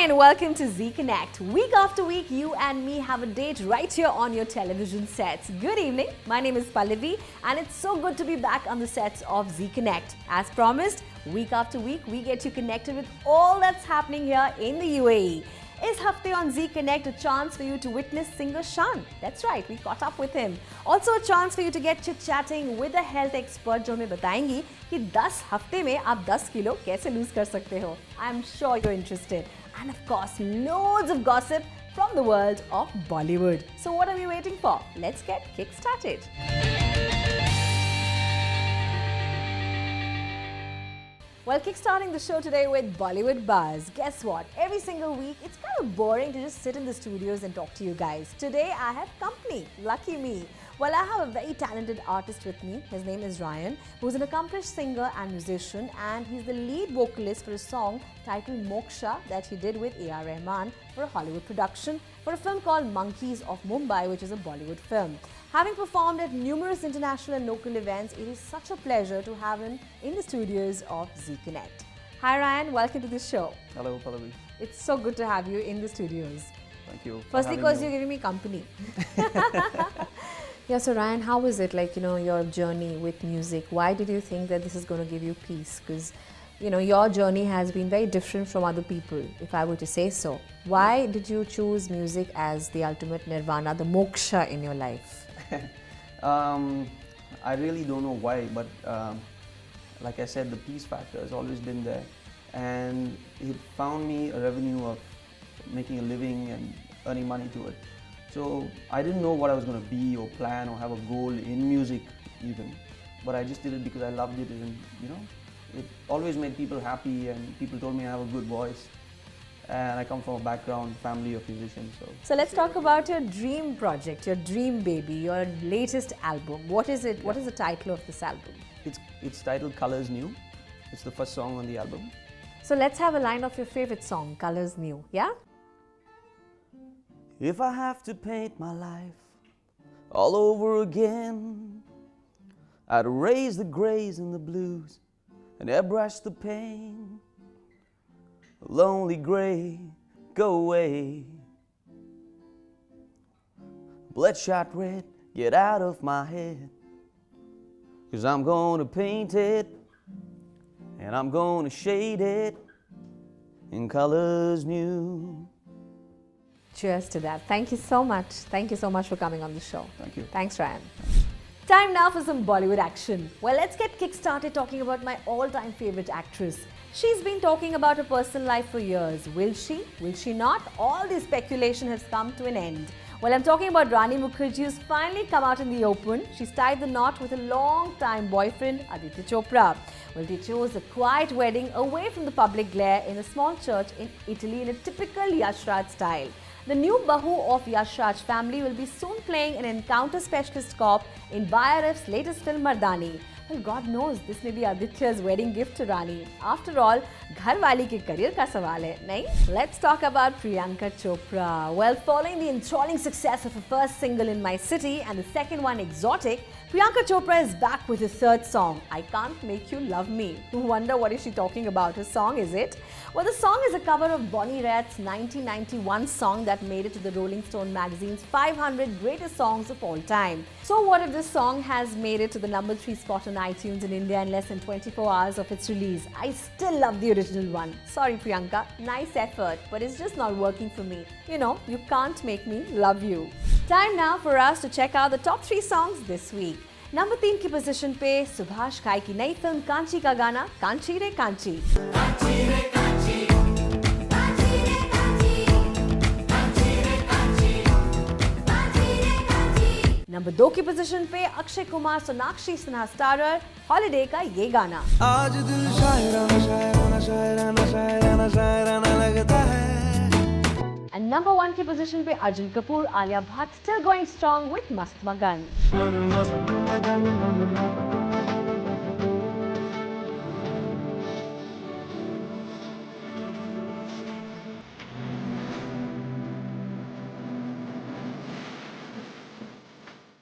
and welcome to Z Connect. Week after week, you and me have a date right here on your television sets. Good evening. My name is Pallavi, and it's so good to be back on the sets of Z Connect. As promised, week after week, we get you connected with all that's happening here in the UAE. Is Hafte on Z Connect a chance for you to witness singer Shan? That's right, we caught up with him. Also a chance for you to get chit-chatting with a health expert जो हमें बताएंगी कि 10 हफ्ते में आप 10 kilo कैसे lose कर सकते हो. I'm sure you're interested. And of course, loads of gossip from the world of Bollywood. So what are we waiting for? Let's get kick-started. Well, kickstarting the show today with Bollywood Buzz. Guess what? Every single week, it's kind of boring to just sit in the studios and talk to you guys. Today, I have company. Lucky me. Well, I have a very talented artist with me. His name is Ryan, who's an accomplished singer and musician, and he's the lead vocalist for a song titled Moksha that he did with A.R. Rahman for a Hollywood production for a film called Monkeys of Mumbai, which is a Bollywood film. Having performed at numerous international and local events, it is such a pleasure to have him in the studios of Z Connect. Hi Ryan, welcome to the show. Hello, Pallavi. It's so good to have you in the studios. Thank you. Firstly, because you're giving me company. Yeah, so Ryan, how was it, like, your journey with music? Why did you think that this is going to give you peace? Because, your journey has been very different from other people, if I were to say so. Why did you choose music as the ultimate nirvana, the moksha in your life? I really don't know why, but like I said, the peace factor has always been there, and it found me a revenue of making a living and earning money to it. So I didn't know what I was going to be or plan or have a goal in music even, but I just did it because I loved it, and it always made people happy, and people told me I have a good voice. And I come from a family of musicians. So let's talk about your dream project, your dream baby, your latest album. What is it? Yeah. What is the title of this album? It's titled Colors New. It's the first song on the album. So let's have a line of your favorite song, Colors New, yeah? If I have to paint my life all over again, I'd erase the grays and the blues and airbrush the pain. Lonely gray, go away. Bloodshot red, get out of my head. 'Cause I'm gonna paint it, and I'm gonna shade it in colors new. Cheers to that. Thank you so much. Thank you so much for coming on the show. Thank you. Thanks, Ryan. Time now for some Bollywood action. Well, let's get kick-started talking about my all-time favorite actress. She's been talking about her personal life for years. Will she? Will she not? All this speculation has come to an end. Well, I'm talking about Rani Mukherjee, who's finally come out in the open. She's tied the knot with a long-time boyfriend, Aditya Chopra. Well, they chose a quiet wedding away from the public glare in a small church in Italy in a typical Yash Raj style. The new Bahu of Yash Raj family will be soon playing an encounter specialist cop in YRF's latest film Mardani. Well, God knows this may be Aditya's wedding gift to Rani. After all, घरवाली के career का सवाल है, नहीं? Let's talk about Priyanka Chopra. Well, following the enthralling success of her first single In My City and the second one Exotic, Priyanka Chopra is back with her third song, I Can't Make You Love Me. You wonder what is she talking about? Her song, is it? Well, the song is a cover of Bonnie Raitt's 1991 song that made it to the Rolling Stone magazine's 500 greatest songs of all time. So what if this song has made it to the number 3 spot on iTunes in India in less than 24 hours of its release? I still love the original one. Sorry Priyanka, nice effort, but it's just not working for me. You can't make me love you. Time now for us to check out the top 3 songs this week. Number 3 की position पे सुभाष घाई की नई film Kanchi का गाना कांची रे Kanchi. Number 2 की position पे अक्षय कुमार सोनाक्षी सिन्हा स्टारर हॉलिडे का ये गाना। आज दिल शायराना शायराना शायराना शायराना शायराना लगता है। And number 1 की पोजीशन पे Arjun Kapoor Alia Bhatt still going strong with मस्त मगन।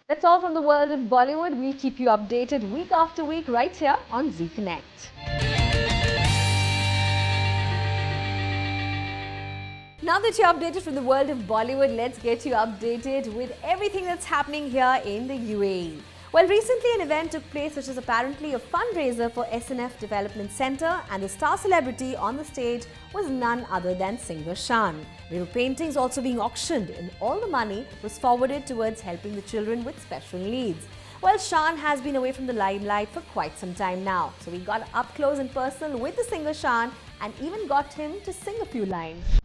That's all from the world of Bollywood. We keep you updated week after week right here on Z Connect. Now that you're updated from the world of Bollywood, let's get you updated with everything that's happening here in the UAE. Well, recently an event took place which is apparently a fundraiser for SNF Development Centre, and the star celebrity on the stage was none other than singer Shan. There were paintings also being auctioned, and all the money was forwarded towards helping the children with special needs. Well, Shan has been away from the limelight for quite some time now, so we got up close and personal with the singer Shan and even got him to sing a few lines.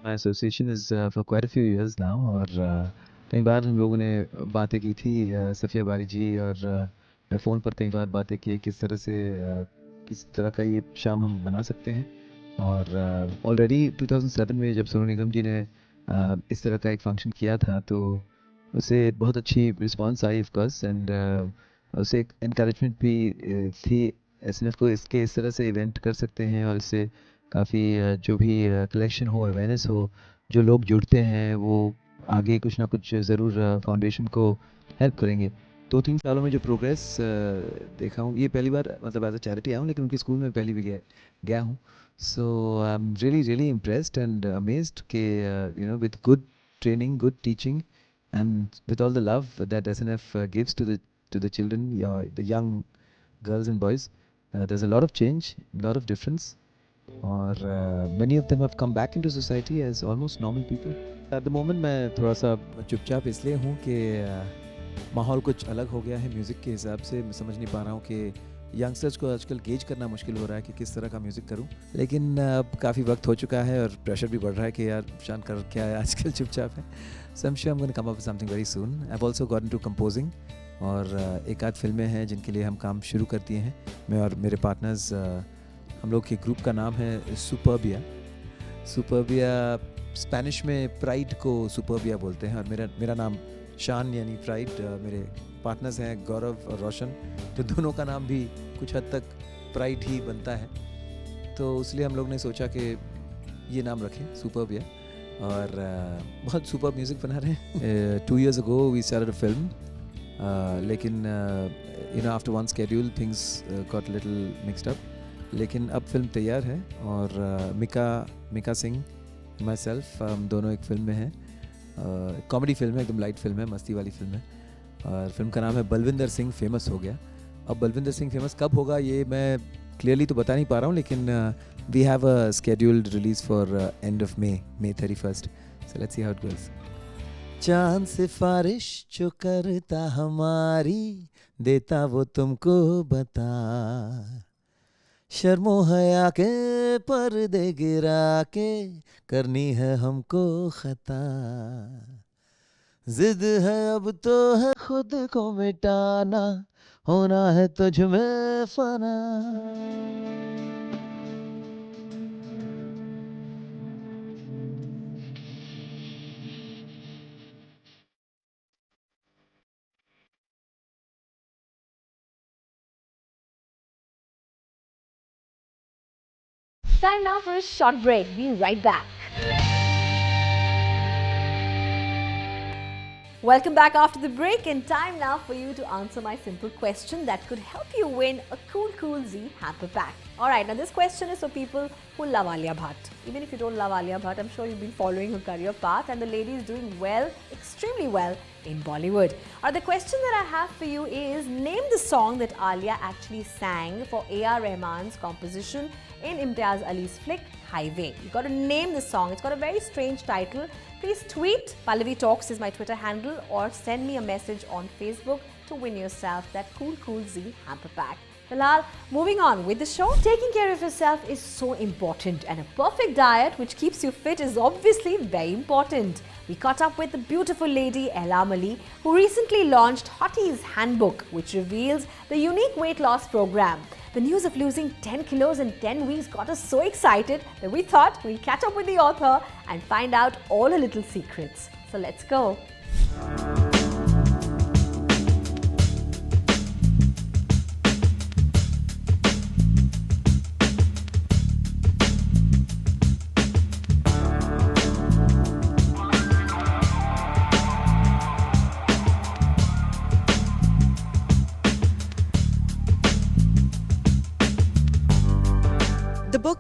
My association is for quite a few years now और कई बार हम लोगों ने बातें की थी सफ़िया बारी जी और फ़ोन पर कई बार बातें की किस तरह से किस तरह का ये शाम हम बना सकते हैं और ऑलरेडी 2007 में जब सोनू निगम जी ने इस तरह का एक फंक्शन किया था तो उसे बहुत अच्छी response I of course and उसे एक इनकरेजमेंट भी थी एसएनएफ को इसके इस तरह से इवेंट कर सकते हैं और इससे काफ़ी जो भी कलेक्शन हो अवेयरनेस हो जो लोग जुड़ते हैं वो आगे कुछ ना कुछ ज़रूर फाउंडेशन को हेल्प करेंगे 2-3 सालों में जो प्रोग्रेस देखा हूँ ये पहली बार मतलब एज अ चैरिटी आया हूँ लेकिन उनके स्कूल में पहली भी गया हूँ so I am really impressed and amazed कि you know with good training good teaching and with all the love that SNF gives to the children, the young girls and boys, there's a lot of change, a lot of difference, or many of them have come back into society as almost normal people. At the moment मैं थोड़ा सा चुपचाप इसलिए हूँ कि माहौल कुछ अलग हो गया है म्यूज़िक के हिसाब से मैं समझ नहीं पा रहा हूँ कि यंगस्टर्स को आजकल गेज करना मुश्किल हो रहा है कि किस तरह का म्यूज़िक करूँ लेकिन अब काफ़ी वक्त हो चुका है और प्रेशर भी बढ़ रहा है कि यार शान कर क्या है आजकल चुपचाप है So I'm sure I'm going to come up with something very soon. I've also got into composing और एक आध फिल्में हैं जिनके लिए हम काम शुरू कर दिए हैं मैं और मेरे पार्टनर्स हम लोग के ग्रुप का नाम है सुपरबिया स्पेनिश में प्राइड को सुपरबिया बोलते हैं और मेरा नाम शान यानी प्राइड मेरे पार्टनर्स हैं गौरव और रोशन तो दोनों का नाम भी कुछ हद तक प्राइड ही बनता है तो इसलिए हम लोग ने सोचा कि ये नाम रखें सुपरबिया और बहुत सुपर म्यूज़िक बना रहे हैं 2 years ago we started a film लेकिन you know after one schedule things got a little mixed up लेकिन अब फिल्म तैयार है और मिका सिंह myself हम दोनों एक फिल्म में हैं कॉमेडी फिल्म है एकदम लाइट फिल्म है मस्ती वाली फिल्म है और फिल्म का नाम है बलविंदर सिंह फेमस हो गया अब बलविंदर सिंह फेमस कब होगा ये मैं क्लियरली तो बता नहीं पा रहा हूँ लेकिन we have a scheduled release for end of May 31st. So let's see how it goes. चांद सिफारिश जो करता हमारी देता वो तुमको बता शर्मो हया के पर्दे गिरा के करनी है हमको खता जिद है अब तो है खुद को मिटाना होना है तुझ में फना Time now for a short break. Be right back. Welcome back after the break and time now for you to answer my simple question that could help you win a Cool Z hamper pack. Alright, now this question is for people who love Alia Bhatt. Even if you don't love Alia Bhatt, I'm sure you've been following her career path and the lady is doing well, extremely well in Bollywood. Alright, the question that I have for you is name the song that Alia actually sang for A.R. Rahman's composition in Imtiaz Ali's flick Highway. You've got to name the song. It's got a very strange title. Please tweet Pallavi Talks is my Twitter handle or send me a message on Facebook to win yourself that Cool Z hamper pack. Filhal, moving on with the show. Taking care of yourself is so important and a perfect diet which keeps you fit is obviously very important. We caught up with the beautiful lady Ella Mali who recently launched Hottie's Handbook which reveals the unique weight loss program. The news of losing 10 kilos in 10 weeks got us so excited that we thought we'd catch up with the author and find out all her little secrets. So let's go.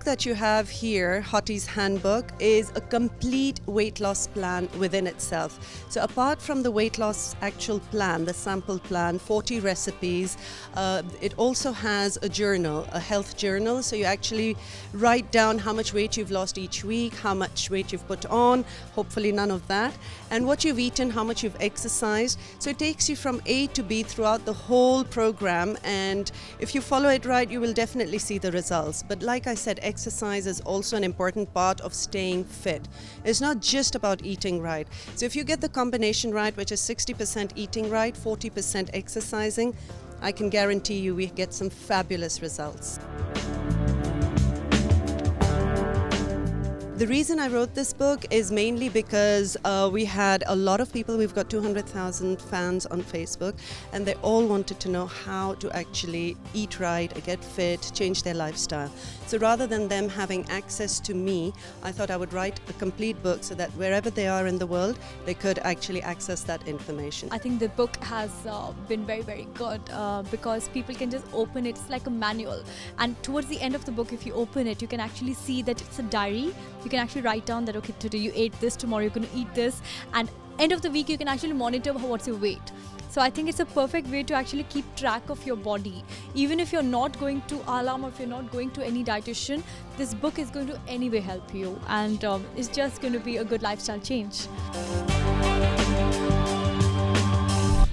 book that you have here, Hottie's Handbook, is a complete weight loss plan within itself. So apart from the weight loss actual plan, the sample plan, 40 recipes, it also has a journal, a health journal. So you actually write down how much weight you've lost each week, how much weight you've put on, hopefully none of that, and what you've eaten, how much you've exercised. So it takes you from A to B throughout the whole program, and if you follow it right, you will definitely see the results. But like I said, exercise is also an important part of staying fit. It's not just about eating right. So if you get the combination right, which is 60% eating right, 40% exercising, I can guarantee you we get some fabulous results. The reason I wrote this book is mainly because we had a lot of people, we've got 200,000 fans on Facebook, and they all wanted to know how to actually eat right, get fit, change their lifestyle. So rather than them having access to me, I thought I would write a complete book so that wherever they are in the world, they could actually access that information. I think the book has been very, very good because people can just open it. It's like a manual. And towards the end of the book, if you open it, you can actually see that it's a diary. You can actually write down that, okay, today you ate this, tomorrow you're going to eat this. And end of the week, you can actually monitor what's your weight. So I think it's a perfect way to actually keep track of your body. Even if you're not going to Alam or if you're not going to any dietitian, this book is going to anyway help you. And it's just going to be a good lifestyle change.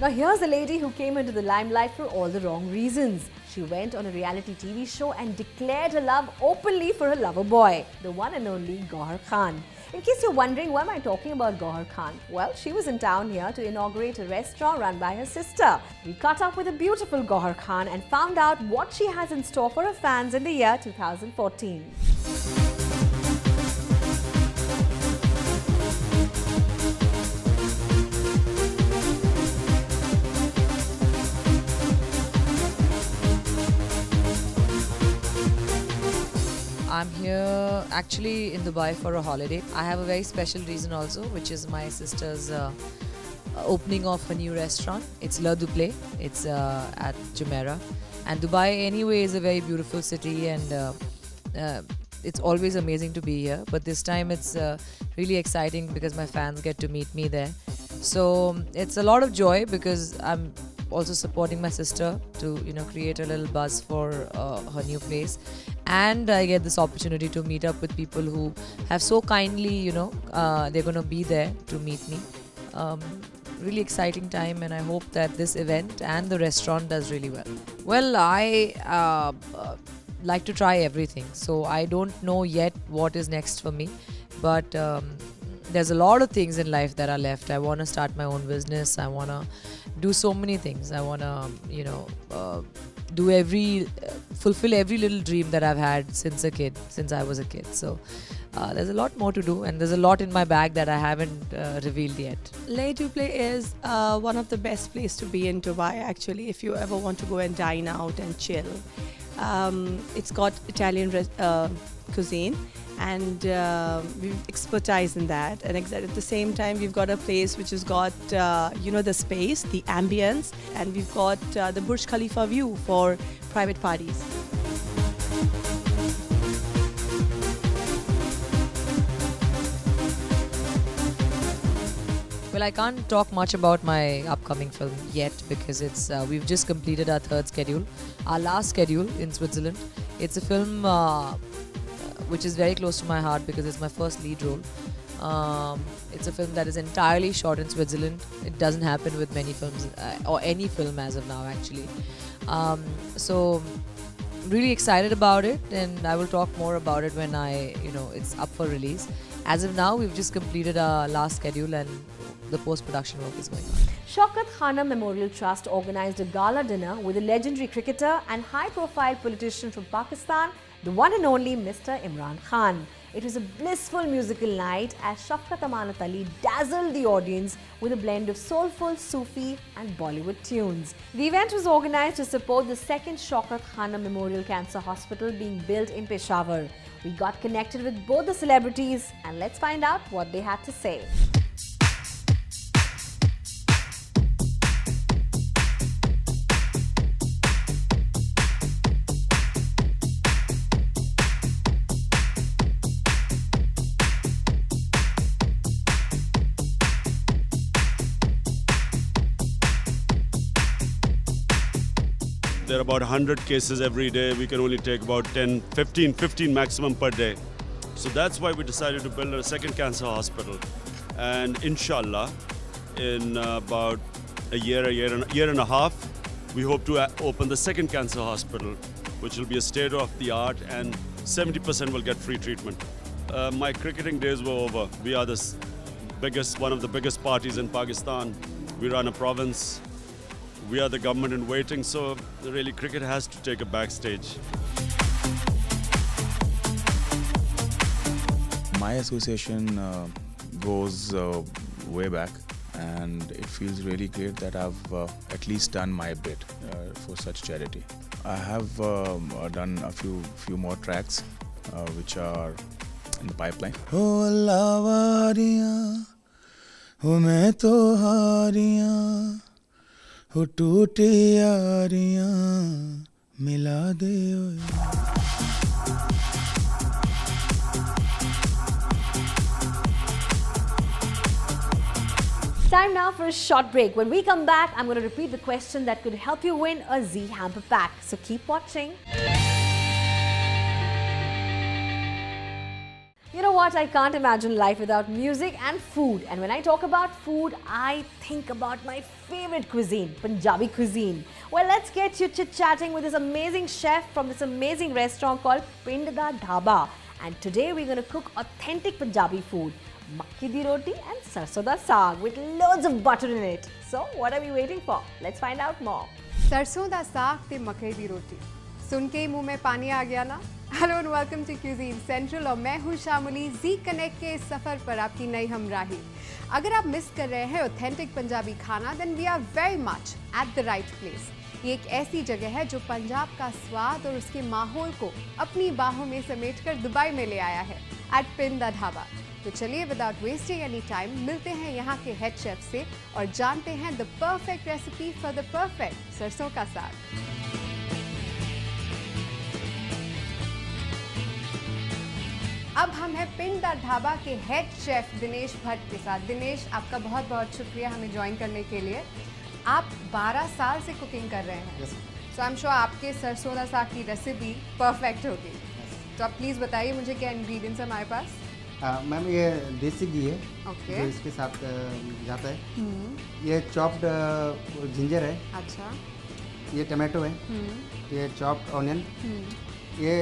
Now here's a lady who came into the limelight for all the wrong reasons. She went on a reality TV show and declared her love openly for her lover boy, the one and only Gauhar Khan. In case you're wondering why am I talking about Gauhar Khan, well, she was in town here to inaugurate a restaurant run by her sister. We caught up with a beautiful Gauhar Khan and found out what she has in store for her fans in the year 2014. I'm here actually in Dubai for a holiday. I have a very special reason also, which is my sister's opening of a new restaurant. It's Le Duble. It's at Jumeirah. And Dubai anyway is a very beautiful city, and it's always amazing to be here. But this time it's really exciting because my fans get to meet me there. So it's a lot of joy because I'm also supporting my sister to create a little buzz for her new place, and I get this opportunity to meet up with people who have so kindly they're going to be there to meet me. Really exciting time, and I hope that this event and the restaurant does really well. I like to try everything, so I don't know yet what is next for me, but there's a lot of things in life that are left. I want to start my own business. I want to do so many things. I want to, fulfill every little dream that I've had since I was a kid. So there's a lot more to do, and there's a lot in my bag that I haven't revealed yet. Le Duble is one of the best places to be in Dubai, actually, if you ever want to go and dine out and chill. It's got Italian cuisine, and we've expertise in that, and at the same time we've got a place which has got the space, the ambience, and we've got the Burj Khalifa view for private parties. Well, I can't talk much about my upcoming film yet because we've just completed our third schedule, our last schedule in Switzerland. It's a film which is very close to my heart because it's my first lead role. It's a film that is entirely shot in Switzerland. It doesn't happen with many films or any film as of now, actually. So really excited about it, and I will talk more about it when it's up for release. As of now, we've just completed our last schedule and the post-production work is going on. Shaukat Khanum Memorial Trust organized a gala dinner with a legendary cricketer and high-profile politician from Pakistan, the one and only Mr. Imran Khan. It was a blissful musical night as Shafqat Amanat Ali dazzled the audience with a blend of soulful, Sufi and Bollywood tunes. The event was organized to support the second Shaukat Khanum Memorial Cancer Hospital being built in Peshawar. We got connected with both the celebrities, and let's find out what they had to say. there are about 100 cases every day. We can only take about 10, 15 maximum per day. So that's why we decided to build a second cancer hospital. And inshallah, in about a year and a half, we hope to open the second cancer hospital, which will be a state-of-the-art, and 70% will get free treatment. My cricketing days were over. We are one of the biggest parties in Pakistan. We run a province. We are the government in waiting, so really cricket has to take a backstage. My association goes way back, and it feels really great that I've at least done my bit for such charity. I have done a few more tracks which are in the pipeline. Oh lawariyan, oh main to hariyan, oh toote yaariyan, mila de oye. Time now for a short break. When we come back, I'm going to repeat the question that could help you win a Z Hamper Pack. So keep watching. You know what? I can't imagine life without music and food. And when I talk about food, I think about my favorite cuisine, Punjabi cuisine. Well, let's get you chit-chatting with this amazing chef from this amazing restaurant called Pind Da Dhaba. And today we're going to cook authentic Punjabi food. Makki di roti and sarson da saag with loads of butter in it. So what are we waiting for? Let's find out more. सरसों दा साग ते मकई दी रोटी सुन के ही मुंह में पानी आ गया ना। Hello and welcome to Cuisine Central और मैं हूं शामुली जी कनेक्ट के इस सफ़र पर आपकी नई हमराही। अगर आप मिस कर रहे हैं ऑथेंटिक पंजाबी खाना then we are very much at the right place. ये एक ऐसी जगह है जो पंजाब का स्वाद और उसके माहौल को अपनी बाहों में समेटकर दुबई में ले आया है एट पिंड दा ढाबा। तो चलिए विदाउट वेस्टिंग एनी टाइम मिलते हैं यहाँ के हेड शेफ से और जानते हैं the perfect recipe for the perfect सरसों का साग। अब हम हैं पिंड दा ढाबा के हेड शेफ दिनेश भट्ट के साथ। दिनेश, आपका बहुत बहुत शुक्रिया हमें ज्वाइन करने के लिए। आप 12 साल से कुकिंग कर रहे हैं, सो आई एम श्योर आपके सरसों दा साग की रेसिपी परफेक्ट होगी। तो आप प्लीज़ बताइए मुझे क्या इंग्रेडिएंट्स हमारे पास। मैम ये देसी घी है ओके जो इसके साथ जाता है। ये चॉप्ड जिंजर है। अच्छा। ये टमाटो है। ये चॉप्ड ऑनियन। ये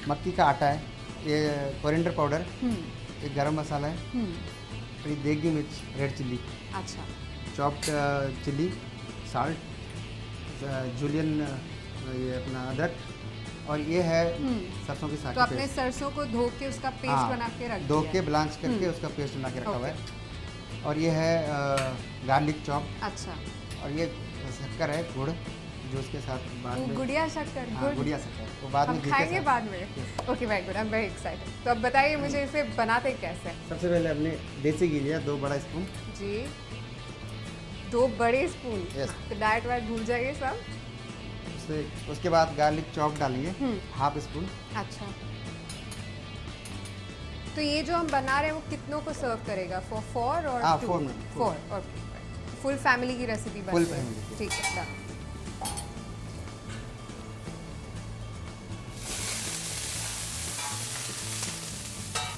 मक्की का आटा है। ये कोरिएंडर पाउडर। ये गरम मसाला है। और ये देगी मिर्च, रेड चिल्ली। अच्छा। चॉप्ड चिल्ली, साल्ट, जूलियन, ये अपना अदरक, और ये है सरसों की साग। तो आपने सरसों को धो के उसका पेस्ट बना के रख दिया? धो के ब्लांच करके उसका पेस्ट बना के रखा हुआ है। और ये है गार्लिक चॉप। अच्छा। और ये शक्कर है, गुड़, जो उसके साथ बाद में गुड़िया शक्कर, गुड़, गुड़िया शक्कर वो बाद में खाएंगे बाद में। Okay very good, I am very excited. तो अब बताइए मुझे इसे बनाते कैसे। सबसे पहले हमने देसी घी लिया 2 बड़ा स्पून जी। 2 बड़े स्पून। यस। तो डाइट वाइट भूल जाइए सब। उसके बाद गार्लिक चॉप डालेंगे हाफ स्पून। अच्छा। तो ये जो हम बना रहे हैं वो कितनों को सर्व करेगा? फॉर 4 और 2? 4। ओके। फुल फैमिली की रेसिपी बन रही है। ठीक है, डन।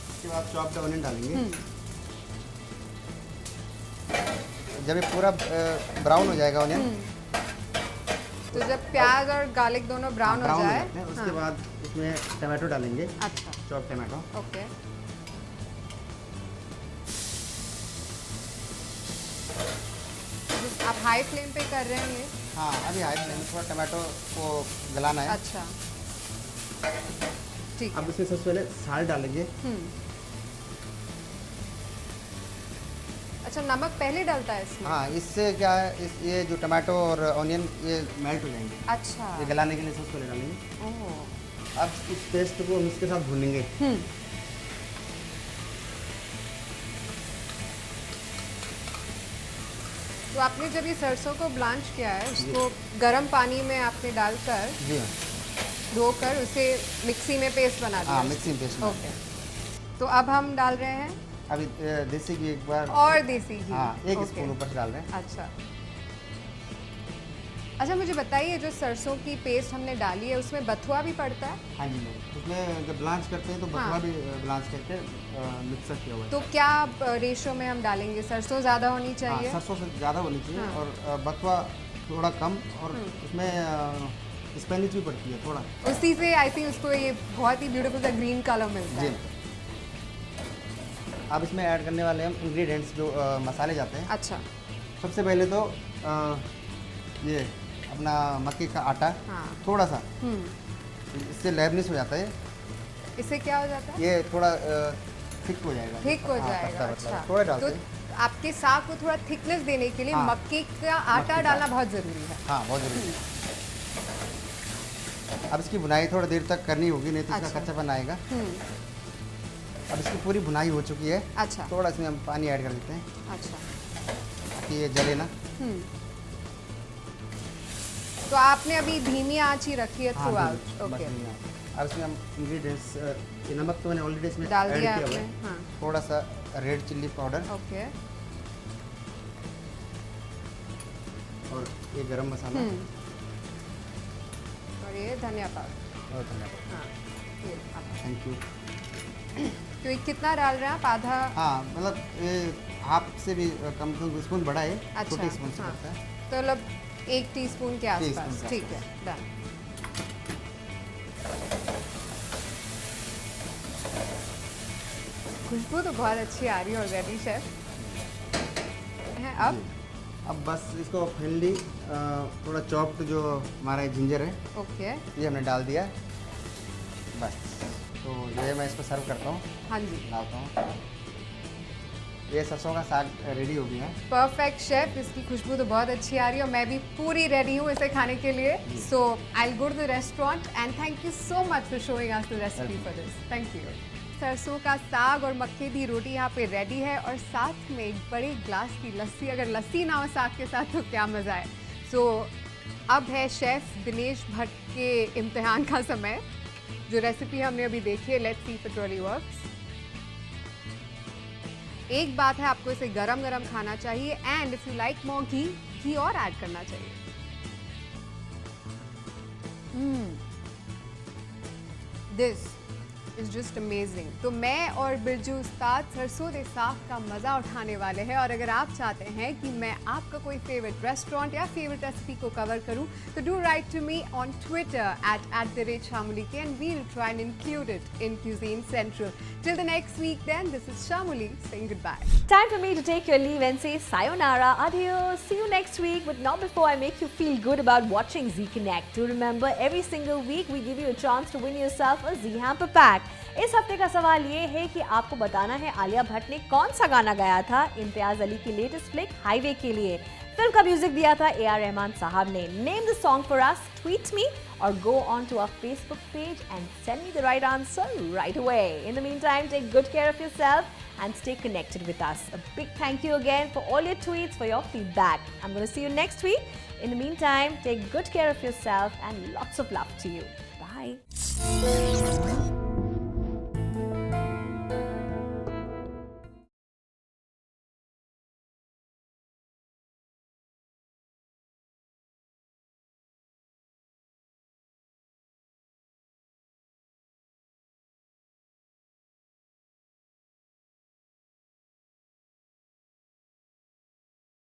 उसके बाद चॉप्ड ऑनियन डालेंगे। जब ये पूरा ब्राउन हो जाएगा ऑनियन, तो जब प्याज और गार्लिक दोनों ब्राउन हो जाए उसके बाद इसमें टमाटो डालेंगे। अच्छा। Chop tomato. ओके। आप हाई फ्लेम पे कर रहे हैं ये? हाँ, अभी हाई फ्लेम में थोड़ा टमाटो को गलाना है। अच्छा, ठीक। अब इसमें सबसे पहले साल्ट डालेंगे। अच्छा, नमक पहले डलता है इसमें? हाँ, इससे क्या है, ये जो टमाटो और ऑनियन ये मेल्ट हो जाएंगे। अच्छा। ये गलाने के लिए सबसे पहले डालेंगे। ओह। अब इस पेस्ट को हम इसके साथ भूनेंगे। तो आपने जब ये सरसों को ब्लांच किया है उसको गर्म पानी में आपने डालकर जी धोकर उसे मिक्सी में पेस्ट बना दिया? हाँ, मिक्सी में पेस्ट। ओके। तो अब हम डाल रहे हैं अभी देसी घी एक बार और देसी घी। हाँ, 1 स्पून ऊपर से डाल रहे हैं। अच्छा। अच्छा मुझे बताइए, जो सरसों की पेस्ट हमने डाली है उसमें बथुआ भी पड़ता है? हाँ जी मैम, उसमें जब ब्लांच करते हैं तो बथुआ हाँ। भी ब्लांच करके मिक्सर किया हुआ है। तो क्या रेशो में हम डालेंगे? सरसों ज़्यादा होनी हाँ, चाहिए? सरसों से ज़्यादा होनी चाहिए हाँ। और बथुआ थोड़ा कम, और उसमें स्पेनिश भी पड़ती है थोड़ा। उसी से आई थिंक उसको ये बहुत ही ब्यूटीफुल सा ग्रीन कलर मिलता जी। है। अब इसमें ऐड करने वाले हम इंग्रेडिएंट्स जो मसाले जाते हैं। अच्छा। सबसे पहले तो ये अपना मक्के का आटा, हाँ। थोड़ा सा, इससे लेबनिश हो जाता है। इससे क्या हो जाता है? ये थोड़ा थिक हो जाएगा। थिक हो हाँ, जाएगा। पतला पतला। अच्छा, थोड़ा डालते तो हैं। आपके साग को थोड़ा थिकनेस देने के लिए हाँ। मक्के का आटा का डालना आटा। बहुत ज़रूरी है। हाँ, बहुत ज़रूरी है। अब इसकी बुनाई थोड़ा देर तक करनी होगी, नहीं तो इसका अच्छा। कच्चापन आएगा। अब इसकी पूरी बुनाई हो चुकी है। अच्छा। थोड़ा इसमें हम पानी ऐड कर देते हैं अच्छा। ताकि ये जले ना। तो आपने अभी धीमी आंच ही रखी है हाँ, थ्रू बस आउट। ओके। नहीं है। अब इसमें हम इंग्रेडिएंट्स, ये नमक तो मैंने ऑलरेडी इसमें डाल ऐड दिया किया हुआ आपने, है। हाँ। थोड़ा सा रेड चिल्ली पाउडर ओके। और ये गरम मसाला और ये धनिया पाउडर। और धनिया। हाँ, ये आप- थैंक यू। तो ये कितना डाल रहे हैं आप? आधा? हाँ, मतलब ये हाफ से भी कम, क्योंकि स्पून बड़ा है, अच्छा। छोटे स्पून से हाँ। करता है। तो मतलब 1 टीस्पून के टीस्पून आसपास। के ठीक है, डन। खुशबू तो बहुत अच्छी आ रही है ऑलरेडी शेफ। है अब? जी। अब बस इसको फाइनली थोड़ा चॉप्ड जो हमारा जिंजर है, ओके। ये हमने डाल दिया। बस, तो ये मैं इसको सर्व करता हूँ, हाँ जी। डालता हूँ। ये सरसों का साग रेडी हो गया है। परफेक्ट शेफ, इसकी खुशबू तो बहुत अच्छी आ रही है और मैं भी पूरी रेडी हूँ इसे खाने के लिए। So I will go to the restaurant and thank you so much for showing us the recipe for this. Thank you. सरसों का साग और मक्के की रोटी यहाँ पे रेडी है और साथ में एक बड़े ग्लास की लस्सी। अगर लस्सी ना हो साग के साथ तो क्या मज़ा है। सो अब है शेफ दिनेश भट्ट के इम्तिहान का समय। जो रेसिपी हमने अभी देखी है, let's see if it really works. एक बात है, आपको इसे गरम गरम खाना चाहिए and if you like more ghee और ऐड करना चाहिए। This is just amazing. तो मैं और बिरजू उस्ताद सरसों दे साग का मज़ा उठाने वाले हैं और अगर आप चाहते हैं कि मैं आपका कोई फेवरेट रेस्टोरेंट या फेवरेट रेसिपी को कवर करूं तो do write to me on Twitter @Shamuli and we'll try and include it in Cuisine Central. Till the next week then, this is Shamuli saying goodbye. Time for me to take your leave and say sayonara, adios, see you next week. But not before I make you feel good about watching Z Connect. Do remember, every single week we give you a chance to win yourself a Z Hamper Pack. इस हफ्ते का सवाल ये है कि आपको बताना है आलिया भट्ट ने कौन सा गाना गाया था इम्तियाज अली की लेटेस्ट फ्लिक हाईवे के लिए। फिल्म का म्यूजिक दिया था AR रहमान साहब ने। Name the song for us, tweet me or go on to our Facebook page and send me the right answer right away. In the meantime, take good care of yourself and stay connected with us. A big thank you again for all your tweets, for your feedback. I'm going to see you next week. In the meantime, take good care of yourself and lots of love to you. Bye.